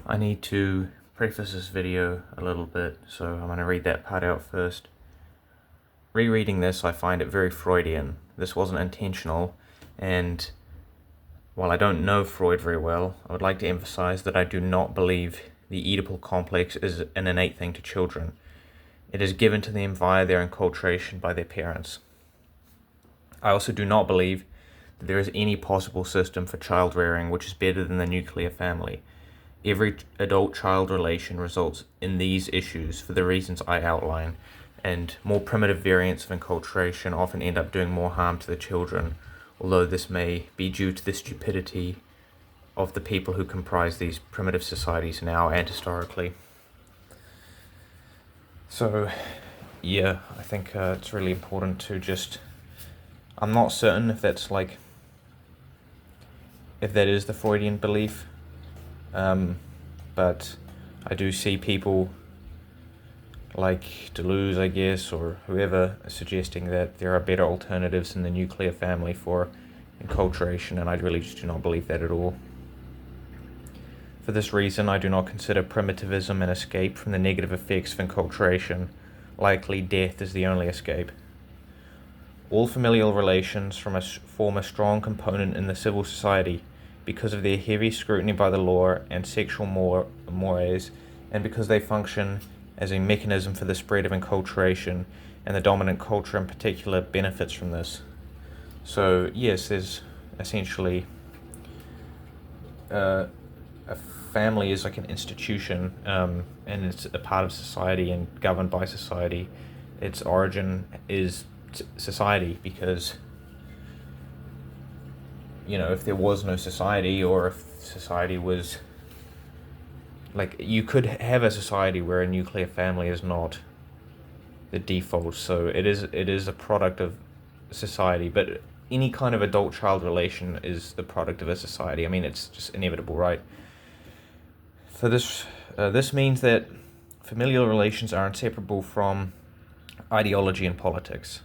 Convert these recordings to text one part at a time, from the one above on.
I need to preface this video a little bit, so I'm going to read that part out first. Rereading this, I find it very Freudian. This wasn't intentional, and while I don't know Freud very well, I would like to emphasize that I do not believe the Oedipal complex is an innate thing to children. It is given to them via their enculturation by their parents. I also do not believe that there is any possible system for child rearing which is better than the nuclear family. Every adult-child relation results in these issues for the reasons I outline, and more primitive variants of enculturation often end up doing more harm to the children, although this may be due to the stupidity of the people who comprise these primitive societies now and historically. So, yeah, I think it's really important to I'm not certain if that is the Freudian belief, but I do see people like Deleuze, I guess, or whoever, suggesting that there are better alternatives in the nuclear family for enculturation, and I really just do not believe that at all. For this reason, I do not consider primitivism an escape from the negative effects of enculturation. Likely, death is the only escape. All familial relations form a strong component in the civil society because of their heavy scrutiny by the law and sexual mores, and because they function as a mechanism for the spread of enculturation, and the dominant culture in particular benefits from this. So yes, there's essentially a family is like an institution, and it's a part of society and governed by society. Its origin is society, because if there was no society, or if society was you could have a society where a nuclear family is not the default, so it is a product of society, but any kind of adult-child relation is the product of a society. I mean, it's just inevitable, right? For this means that familial relations are inseparable from ideology and politics.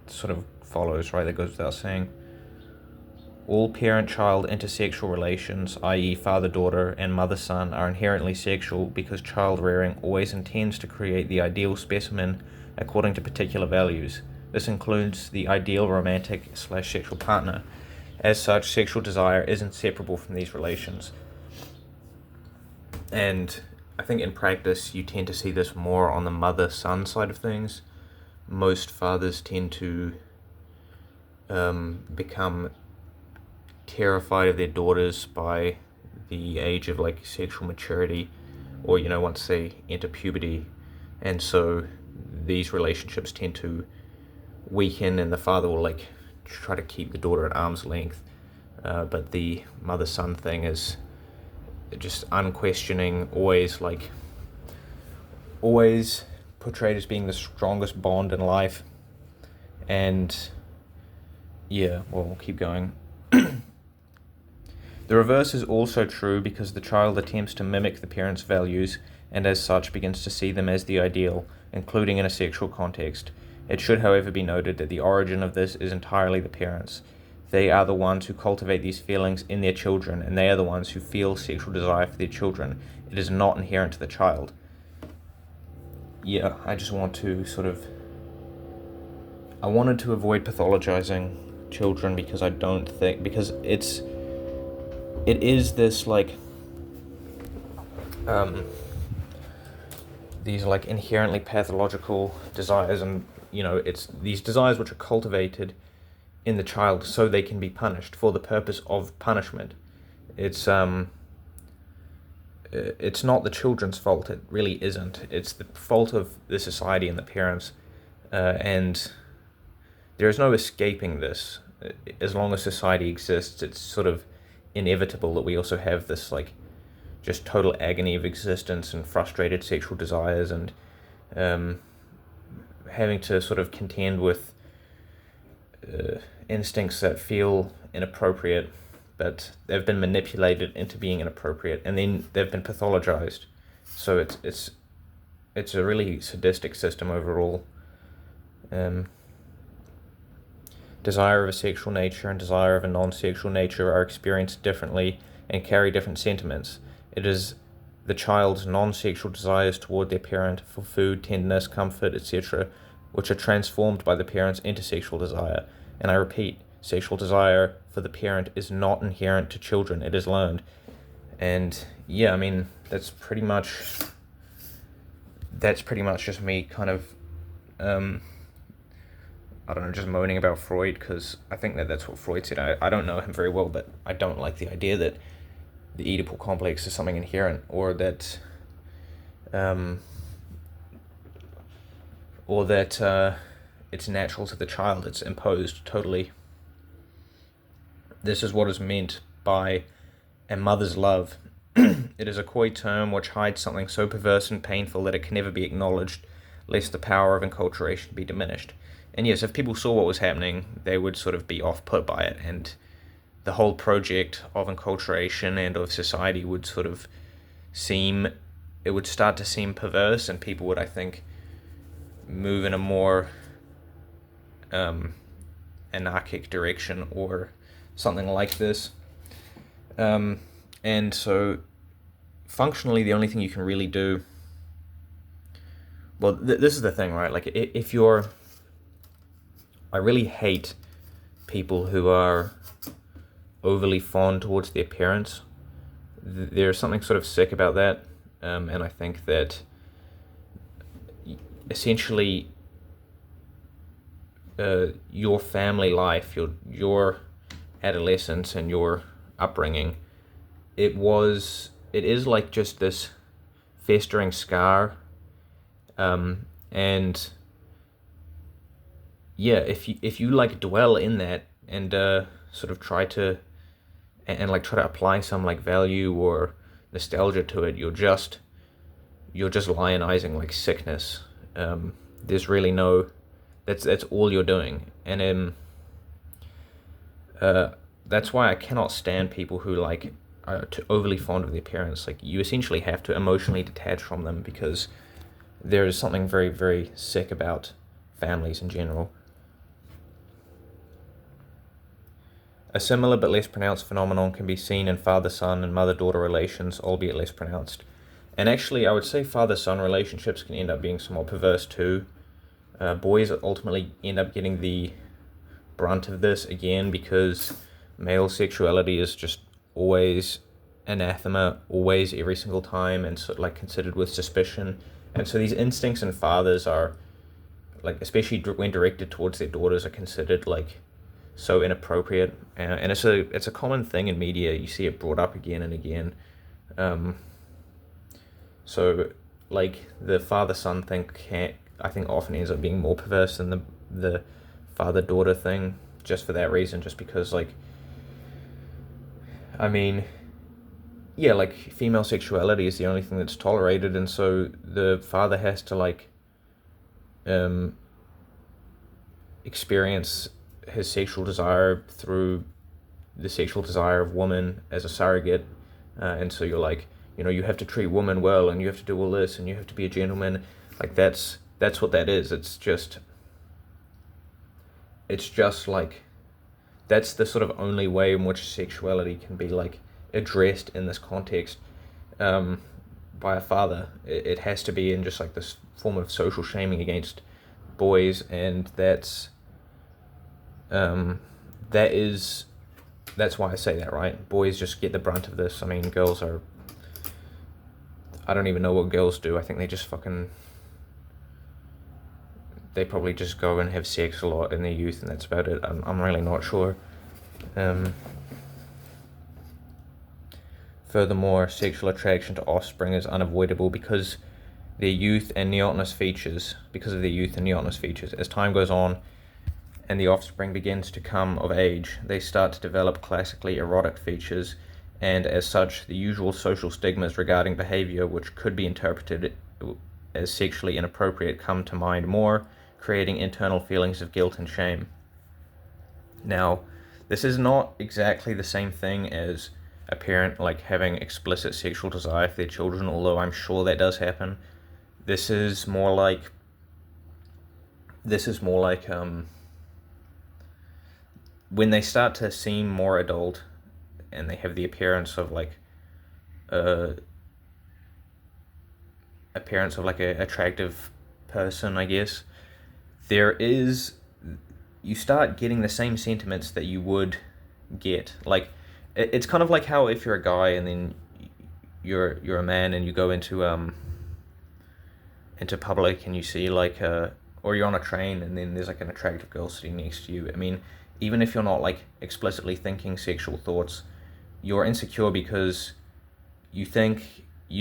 It sort of follows, right? That goes without saying. All parent-child intersexual relations, i.e. father-daughter and mother-son, are inherently sexual because child rearing always intends to create the ideal specimen according to particular values. This includes the ideal romantic/sexual partner. As such, sexual desire is inseparable from these relations. And I think in practice you tend to see this more on the mother-son side of things. Most fathers tend to become terrified of their daughters by the age of sexual maturity, or once they enter puberty, and so these relationships tend to weaken, and the father will try to keep the daughter at arm's length, but the mother-son thing is just unquestioning, always portrayed as being the strongest bond in life. And yeah, well, we'll keep going. The reverse is also true, because the child attempts to mimic the parents' values, and as such begins to see them as the ideal, including in a sexual context. It should, however, be noted that the origin of this is entirely the parents. They are the ones who cultivate these feelings in their children, and they are the ones who feel sexual desire for their children. It is not inherent to the child. Yeah, I just want to I wanted to avoid pathologizing children, because it is this these inherently pathological desires, and it's these desires which are cultivated in the child so they can be punished for the purpose of punishment. It's not the children's fault. It really isn't. It's the fault of the society and the parents, and there is no escaping this. As long as society exists, it's sort of inevitable that we also have this just total agony of existence and frustrated sexual desires, and having to contend with instincts that feel inappropriate, but they've been manipulated into being inappropriate, and then they've been pathologized. So it's a really sadistic system overall. Desire of a sexual nature and desire of a non-sexual nature are experienced differently and carry different sentiments. It is the child's non-sexual desires toward their parent for food, tenderness, comfort, etc., which are transformed by the parent's into sexual desire. And I repeat, sexual desire for the parent is not inherent to children, it is learned. And yeah, I mean, that's pretty much just me kind of, I don't know, just moaning about Freud, because I think that's what Freud said. I don't know him very well, but I don't like the idea that the Oedipal complex is something inherent, or that it's natural to the child. It's imposed totally. This is what is meant by a mother's love. It is a coy term which hides something so perverse and painful that it can never be acknowledged, lest the power of enculturation be diminished. And yes, if people saw what was happening, they would sort of be off-put by it, and the whole project of enculturation and of society would sort of it would start to seem perverse, and people would, I think, move in a more anarchic direction or something like this. And so functionally the only thing you can really do, well, this is the thing, right? Like, I really hate people who are overly fond towards their parents. There's something sort of sick about that, and I think that essentially your family life, your adolescence and your upbringing, it is like just this festering scar, and yeah, if you like dwell in that and sort of try to apply some like value or nostalgia to it, you're just lionizing like sickness. There's really no, that's all you're doing, and that's why I cannot stand people who like are overly fond of their parents. Like, you essentially have to emotionally detach from them, because there is something very, very sick about families in general. A similar but less pronounced phenomenon can be seen in father-son and mother-daughter relations, albeit less pronounced. And actually, I would say father-son relationships can end up being somewhat perverse too. Boys ultimately end up getting the brunt of this again, because male sexuality is just always anathema, always, every single time, and so, like, considered with suspicion. And so these instincts in fathers are, like, especially when directed towards their daughters, are considered like so inappropriate. And it's a common thing in media. You see it brought up again and again. So like the father-son thing I think often ends up being more perverse than the father-daughter thing, just for that reason, just because, like, I mean, yeah, like, female sexuality is the only thing that's tolerated, and so the father has to, like, experience his sexual desire through the sexual desire of woman as a surrogate, and so you're like, you have to treat women well, and you have to do all this, and you have to be a gentleman. Like, that's what that is. It's just like, that's the sort of only way in which sexuality can be, like, addressed in this context, by a father. It has to be in just like this form of social shaming against boys, and that's why I say that, right? Boys just get the brunt of this. I mean, girls are, I don't even know what girls do. I think they just they probably just go and have sex a lot in their youth, and that's about it. I'm really not sure. Furthermore, sexual attraction to offspring is unavoidable because of their youth and neotenous features. As time goes on and the offspring begins to come of age, they start to develop classically erotic features, and as such, the usual social stigmas regarding behavior which could be interpreted as sexually inappropriate come to mind more, creating internal feelings of guilt and shame. Now, this is not exactly the same thing as a parent, like, having explicit sexual desire for their children, although I'm sure that does happen. This is more like when they start to seem more adult and they have the appearance of, like, appearance of like a attractive person, I guess, you start getting the same sentiments that you would get. Like, it's kind of like how if you're a guy and then you're a man and you go into public and you see like or you're on a train and then there's like an attractive girl sitting next to you. I mean, even if you're not like explicitly thinking sexual thoughts, you're insecure because you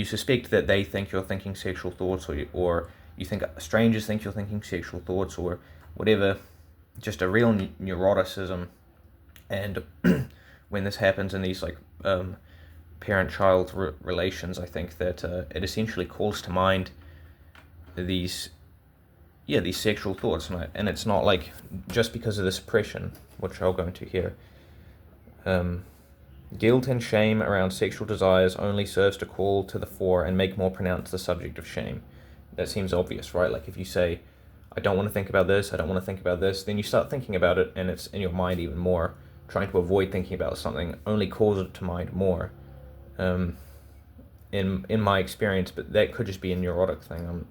suspect that they think you're thinking sexual thoughts, or you think strangers think you're thinking sexual thoughts, or whatever. Just a real neuroticism. And when this happens in these like parent-child relations, I think that it essentially calls to mind these sexual thoughts, and it's not like just because of the suppression, which I'll go into here. Guilt and shame around sexual desires only serves to call to the fore and make more pronounced the subject of shame. That seems obvious, right? Like if you say, I don't want to think about this, I don't want to think about this, then you start thinking about it and it's in your mind even more. Trying to avoid thinking about something only calls it to mind more. In my experience, but that could just be a neurotic thing.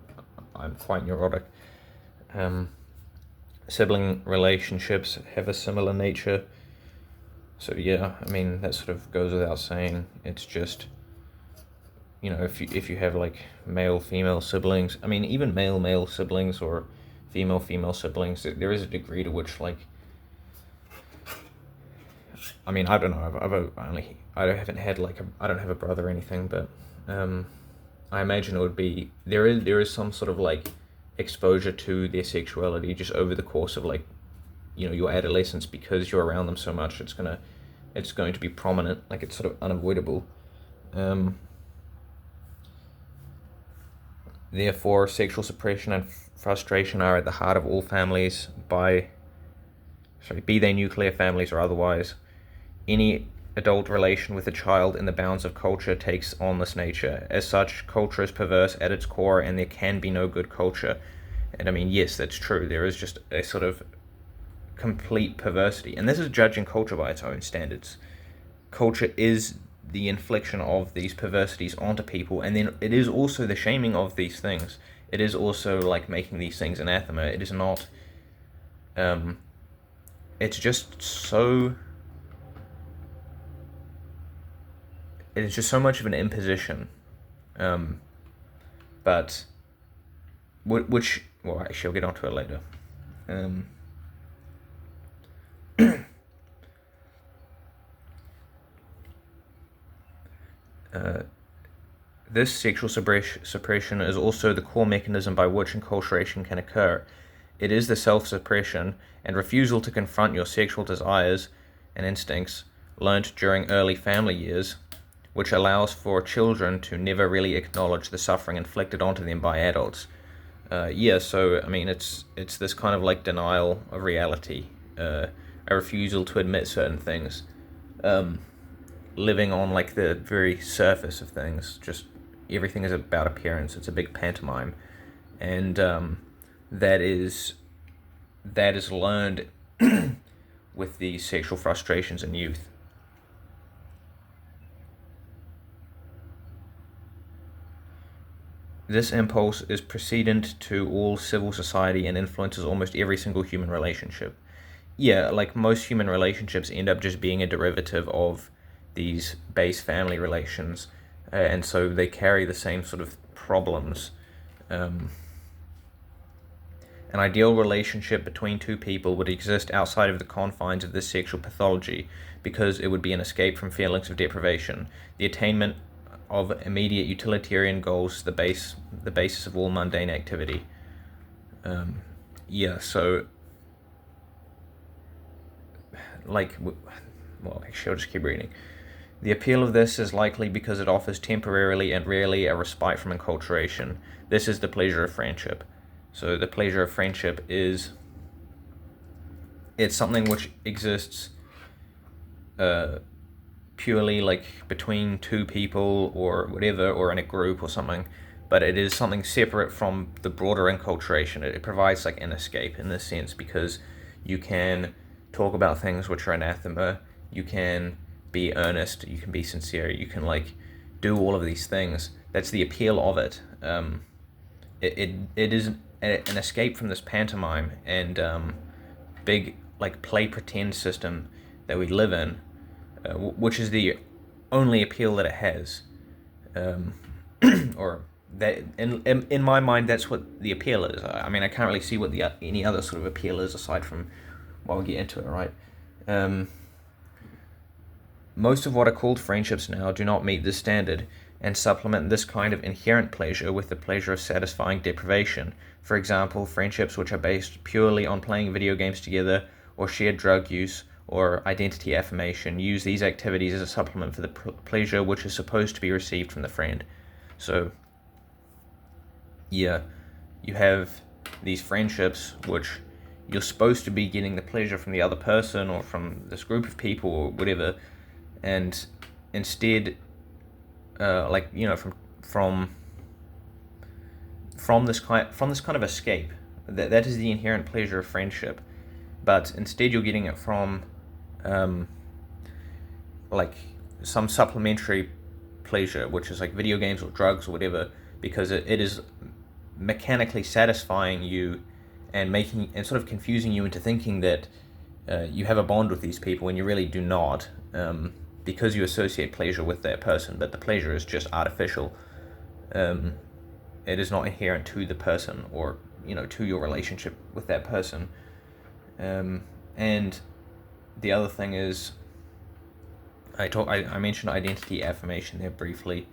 I'm quite neurotic. Sibling relationships have a similar nature. So yeah, I mean, that sort of goes without saying. It's just, if you have like male-female siblings, I mean, even male-male siblings or female-female siblings, there is a degree to which, like, I mean, I don't know, I haven't had like I don't have a brother or anything, but I imagine it would be, there is some sort of like exposure to their sexuality just over the course of like, your adolescence, because you're around them so much. It's going to be prominent, like it's sort of unavoidable. Therefore, sexual suppression and frustration are at the heart of all families, be they nuclear families or otherwise. Any adult relation with a child in the bounds of culture takes on this nature. As such, culture is perverse at its core, and there can be no good culture. And I mean, yes, that's true. There is just a sort of complete perversity, and this is judging culture by its own standards. Culture is the infliction of these perversities onto people, and then it is also the shaming of these things. It is also like making these things anathema. It is not it's just so much of an imposition, but which, well, actually I'll get onto it later. This sexual suppression is also the core mechanism by which enculturation can occur. It is the self-suppression and refusal to confront your sexual desires and instincts learnt during early family years, which allows for children to never really acknowledge the suffering inflicted onto them by adults. So I mean, it's this kind of like denial of reality, a refusal to admit certain things, living on like the very surface of things. Just everything is about appearance. It's a big pantomime, and that is learned with these sexual frustrations in youth. This impulse is precedent to all civil society and influences almost every single human relationship. Yeah, like most human relationships end up just being a derivative of these base family relations, and so they carry the same sort of problems. An ideal relationship between two people would exist outside of the confines of this sexual pathology, because it would be an escape from feelings of deprivation, the attainment of immediate utilitarian goals, the basis of all mundane activity. So like, well, actually I'll just keep reading. The appeal of this is likely because it offers temporarily and rarely a respite from enculturation. This is the pleasure of friendship. So the pleasure of friendship it's something which exists purely like between two people or whatever, or in a group or something, but it is something separate from the broader enculturation. It provides like an escape in this sense, because you can talk about things which are anathema, you can be earnest, you can be sincere, you can like do all of these things. That's the appeal of it. it is an escape from this pantomime and big like play pretend system that we live in, which is the only appeal that it has, or that in my mind that's what the appeal is. I mean, I can't really see what the any other sort of appeal is aside from while we get into it, right? Most of what are called friendships now do not meet this standard and supplement this kind of inherent pleasure with the pleasure of satisfying deprivation. For example, friendships which are based purely on playing video games together or shared drug use or identity affirmation use these activities as a supplement for the pleasure which is supposed to be received from the friend. So, yeah, you have these friendships which you're supposed to be getting the pleasure from the other person or from this group of people or whatever, and instead, like, you know, from this kind of escape, that is the inherent pleasure of friendship, but instead you're getting it from like some supplementary pleasure, which is like video games or drugs or whatever, because it is mechanically satisfying you and making and sort of confusing you into thinking that you have a bond with these people when you really do not, because you associate pleasure with that person, but the pleasure is just artificial. It is not inherent to the person or, you know, to your relationship with that person. And the other thing is, I mentioned identity affirmation there briefly,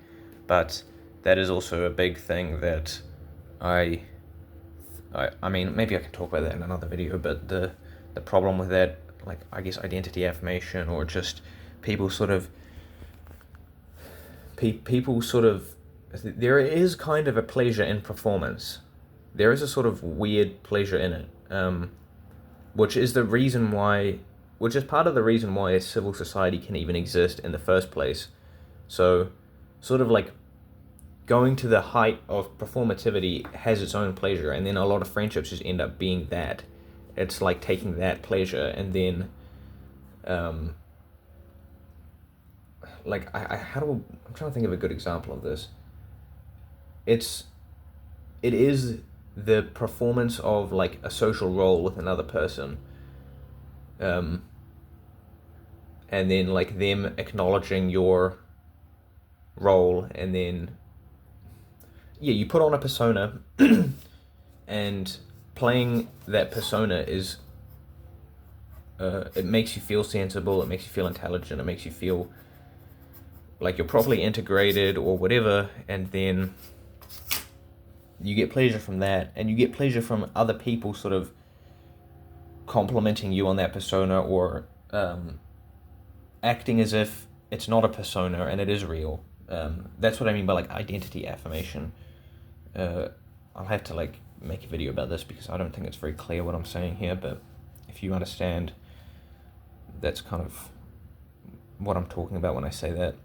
but that is also a big thing that I mean, maybe I can talk about that in another video, but the problem with that, like, I guess identity affirmation, or just people sort of, there is kind of a pleasure in performance. There is a sort of weird pleasure in it, which is part of the reason why a civil society can even exist in the first place. So, sort of like, going to the height of performativity has its own pleasure, and then a lot of friendships just end up being that. It's like taking that pleasure and then, like, I'm trying to think of a good example of this. It is the performance of like a social role with another person, and then like them acknowledging your role, and then you put on a persona and playing that persona is it makes you feel sensible, it makes you feel intelligent, it makes you feel like you're properly integrated or whatever, and then you get pleasure from that, and you get pleasure from other people sort of complimenting you on that persona, or acting as if it's not a persona and it is real. That's what I mean by like identity affirmation. I'll have to like make a video about this because I don't think it's very clear what I'm saying here, but if you understand, that's kind of what I'm talking about when I say that.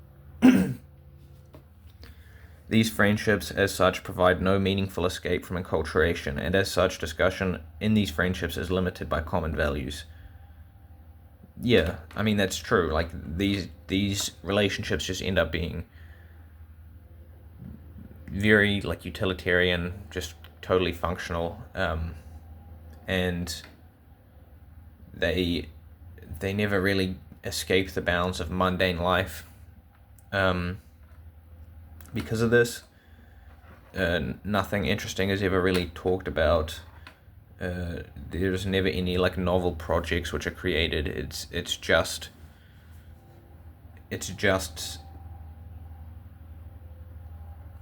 These friendships, as such, provide no meaningful escape from enculturation, and as such, discussion in these friendships is limited by common values. Yeah, I mean, that's true. Like, these relationships just end up being very, like, utilitarian, just totally functional, and they never really escape the bounds of mundane life. Because of this, nothing interesting is ever really talked about. There's never any like novel projects which are created. It's just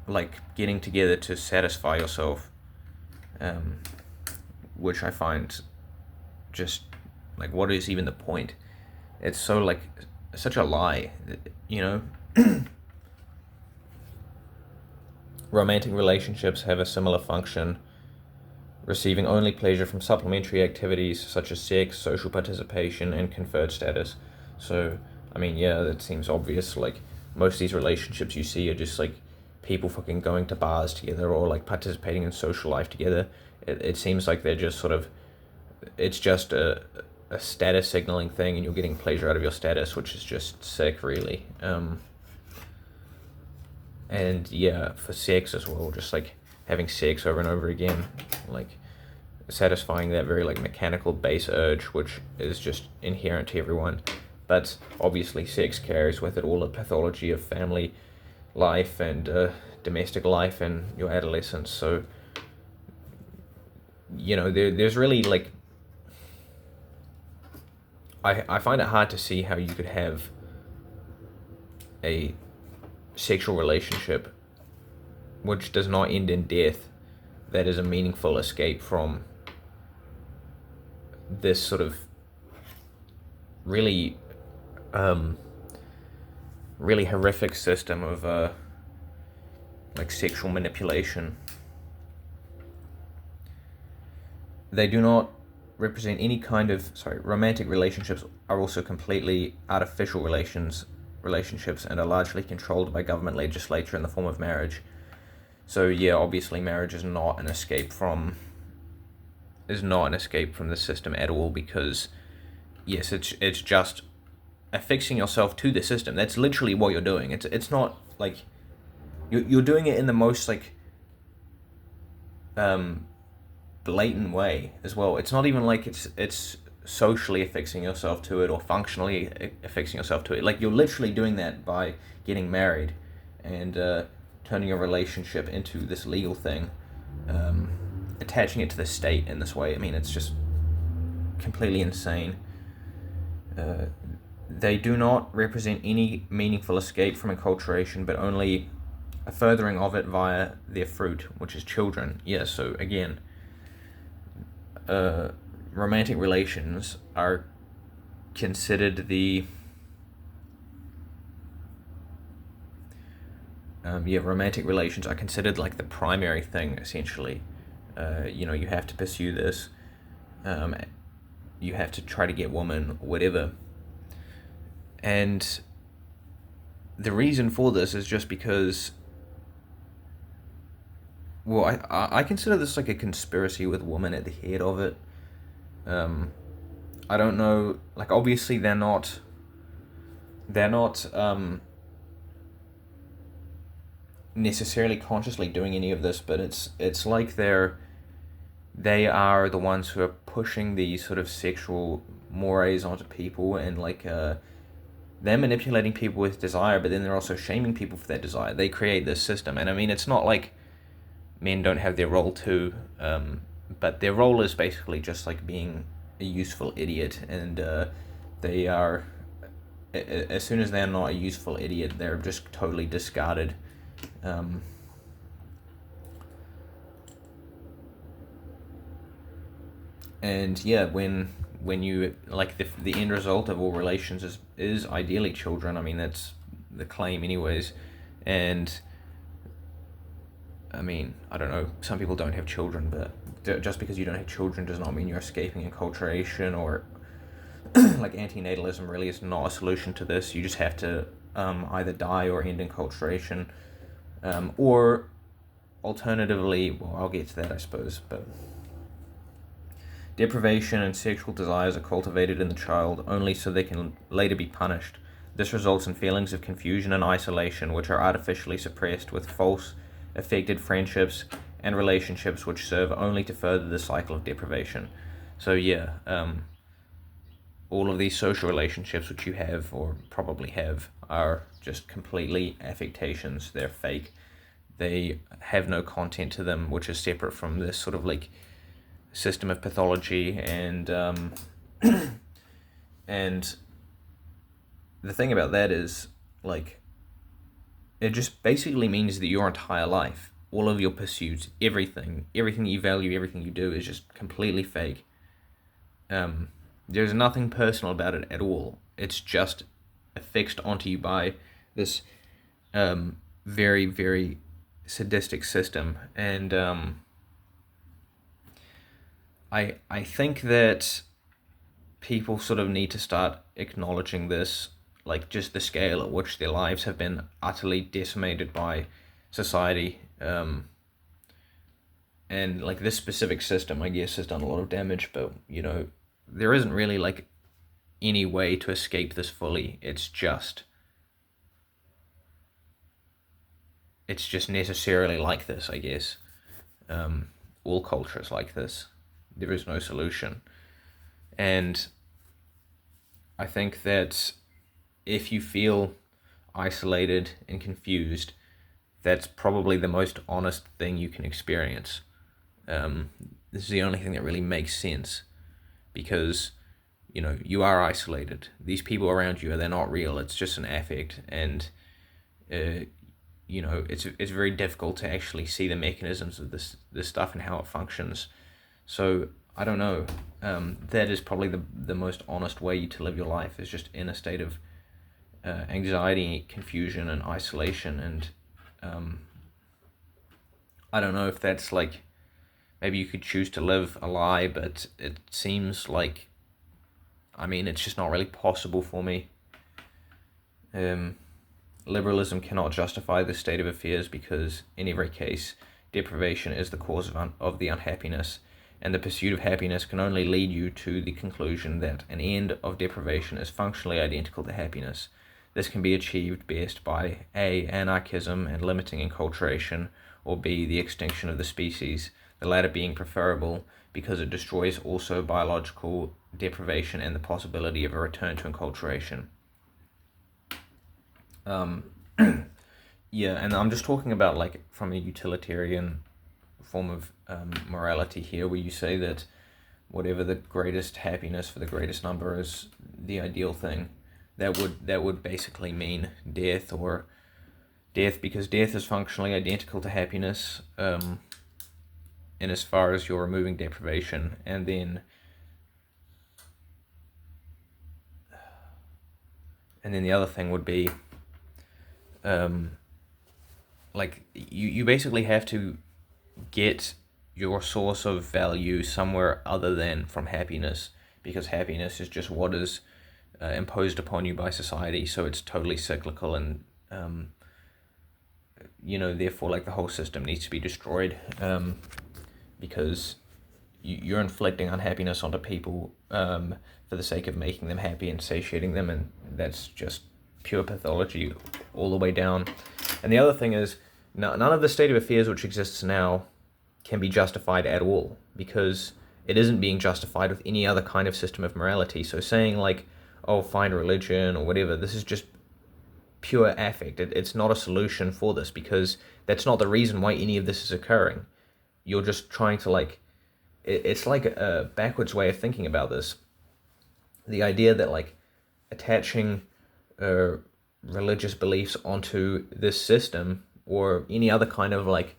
like getting together to satisfy yourself, which I find just like, what is even the point? It's so like such a lie, you know. Romantic relationships have a similar function, receiving only pleasure from supplementary activities such as sex, social participation, and conferred status. So, I mean, yeah, that seems obvious. Like, most of these relationships you see are just like people fucking going to bars together or like participating in social life together. It seems like they're just sort of, it's just a status signaling thing, and you're getting pleasure out of your status, which is just sick, really. And yeah, for sex as well, just like having sex over and over again, like satisfying that very like mechanical base urge which is just inherent to everyone. But obviously sex carries with it all the pathology of family life and domestic life and your adolescence. So there's really like, I find it hard to see how you could have a sexual relationship which does not end in death that is a meaningful escape from this sort of really really horrific system of like sexual manipulation. They do not represent any kind of romantic relationships are also completely artificial relationships and are largely controlled by government legislature in the form of marriage. So yeah, obviously marriage is not an escape from the system at all, because yes, it's just affixing yourself to the system. That's literally what you're doing. It's not like you're doing it in the most like blatant way as well. It's not even like it's socially affixing yourself to it or functionally affixing yourself to it. Like, you're literally doing that by getting married and turning your relationship into this legal thing, attaching it to the state in this way. I mean, it's just completely insane. They do not represent any meaningful escape from enculturation, but only a furthering of it via their fruit, which is children. Yeah, so again, romantic relations are considered romantic relations are considered like the primary thing, essentially. You have to pursue this. You have to try to get woman, whatever. And the reason for this is just because, well, I consider this like a conspiracy with women at the head of it. I don't know, like, obviously they're not necessarily consciously doing any of this, but it's like they are the ones who are pushing these sort of sexual mores onto people, and like they're manipulating people with desire, but then they're also shaming people for that desire. They create this system, and I mean, it's not like men don't have their role too, but their role is basically just like being a useful idiot, and they are, as soon as they're not a useful idiot, they're just totally discarded. And yeah, when you like the end result of all relations is ideally children. I mean, that's the claim anyways. And I mean, I don't know, some people don't have children, but just because you don't have children does not mean you're escaping enculturation, or like antinatalism really is not a solution to this. You just have to either die or end enculturation, or alternatively, well, I'll get to that, I suppose, but deprivation and sexual desires are cultivated in the child only so they can later be punished. This results in feelings of confusion and isolation, which are artificially suppressed with false, affected friendships and relationships which serve only to further the cycle of deprivation. So yeah, all of these social relationships which you have or probably have are just completely affectations. They're fake. They have no content to them, which is separate from this sort of like system of pathology. And and the thing about that is, like, it just basically means that your entire life, all of your pursuits, everything you value, everything you do is just completely fake. There's nothing personal about it at all. It's just affixed onto you by this very, very sadistic system. And I think that people sort of need to start acknowledging this, like just the scale at which their lives have been utterly decimated by society. And like this specific system, I guess, has done a lot of damage, but there isn't really like any way to escape this fully. It's just necessarily like this, I guess. All cultures like this. There is no solution. And I think that if you feel isolated and confused, that's probably the most honest thing you can experience. This is the only thing that really makes sense, because you are isolated. These people around you, they're not real. It's just an affect, and it's very difficult to actually see the mechanisms of this stuff and how it functions. So I don't know. That is probably the most honest way to live your life, is just in a state of anxiety, confusion, and isolation. And I don't know if that's like, maybe you could choose to live a lie, but it seems like, it's just not really possible for me. Liberalism cannot justify this state of affairs, because in every case, deprivation is the cause of the unhappiness, and the pursuit of happiness can only lead you to the conclusion that an end of deprivation is functionally identical to happiness. This can be achieved best by A, anarchism and limiting enculturation, or B, the extinction of the species, the latter being preferable because it destroys also biological deprivation and the possibility of a return to enculturation. Yeah, and I'm just talking about like from a utilitarian form of morality here, where you say that whatever the greatest happiness for the greatest number is the ideal thing. That would basically mean death, because death is functionally identical to happiness, in as far as you're removing deprivation. And then the other thing would be, like you basically have to get your source of value somewhere other than from happiness, because happiness is just what is imposed upon you by society, so it's totally cyclical, and therefore like the whole system needs to be destroyed, because you're inflicting unhappiness onto people for the sake of making them happy and satiating them, and that's just pure pathology all the way down. And the other thing is, none of the state of affairs which exists now can be justified at all, because it isn't being justified with any other kind of system of morality. So saying like, oh, find religion or whatever, this is just pure affect. It's not a solution for this, because that's not the reason why any of this is occurring. You're just trying to like, it's like a backwards way of thinking about this. The idea that like attaching religious beliefs onto this system, or any other kind of like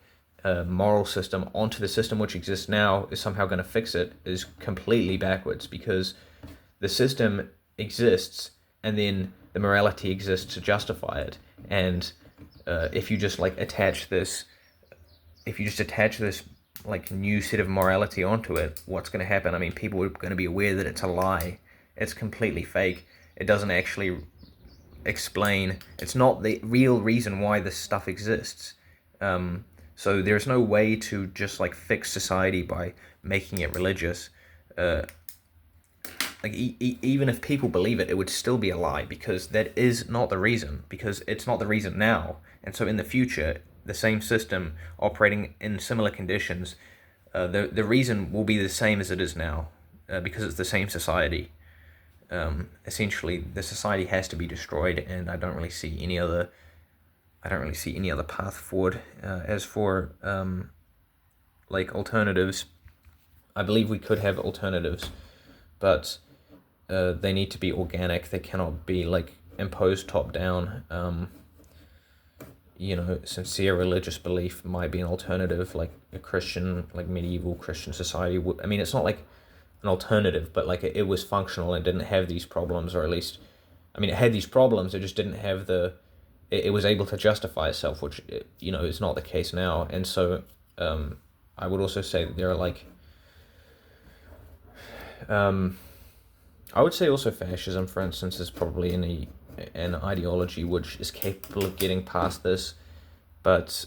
moral system onto the system which exists now, is somehow going to fix it, is completely backwards, because the system exists and then the morality exists to justify it. And if you just attach this like new set of morality onto it, what's going to happen? People are going to be aware that it's a lie. It's completely fake. It doesn't actually explain. It's not the real reason why this stuff exists. So there's no way to just fix society by making it religious. Even if people believe it, it would still be a lie, because that is not the reason, because it's not the reason now. And so in the future, the same system operating in similar conditions, the reason will be the same as it is now, because it's the same society. Essentially, the society has to be destroyed, and I don't really see any other path forward. As for alternatives, I believe we could have alternatives, but they need to be organic. They cannot be imposed top down. Sincere religious belief might be an alternative, like a Christian, medieval Christian society would. It's not like an alternative, but it was functional and didn't have these problems, or at least, it had these problems. It just didn't have it was able to justify itself, which is not the case now. And so I would also say that there are I would say also fascism, for instance, is probably an ideology which is capable of getting past this, but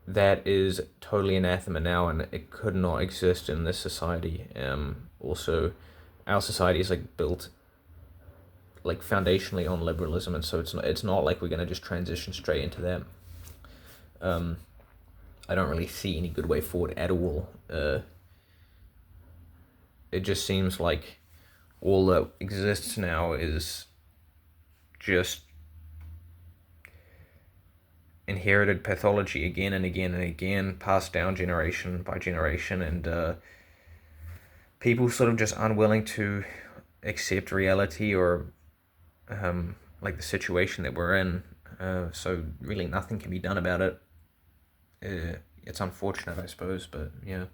that is totally anathema now, and it could not exist in this society. Also, our society is built foundationally on liberalism, and so it's not like we're going to just transition straight into that. I don't really see any good way forward at all. It just seems like all that exists now is just inherited pathology again and again and again, passed down generation by generation, and people sort of just unwilling to accept reality or like the situation that we're in. So really nothing can be done about it. It's unfortunate, I suppose, but yeah.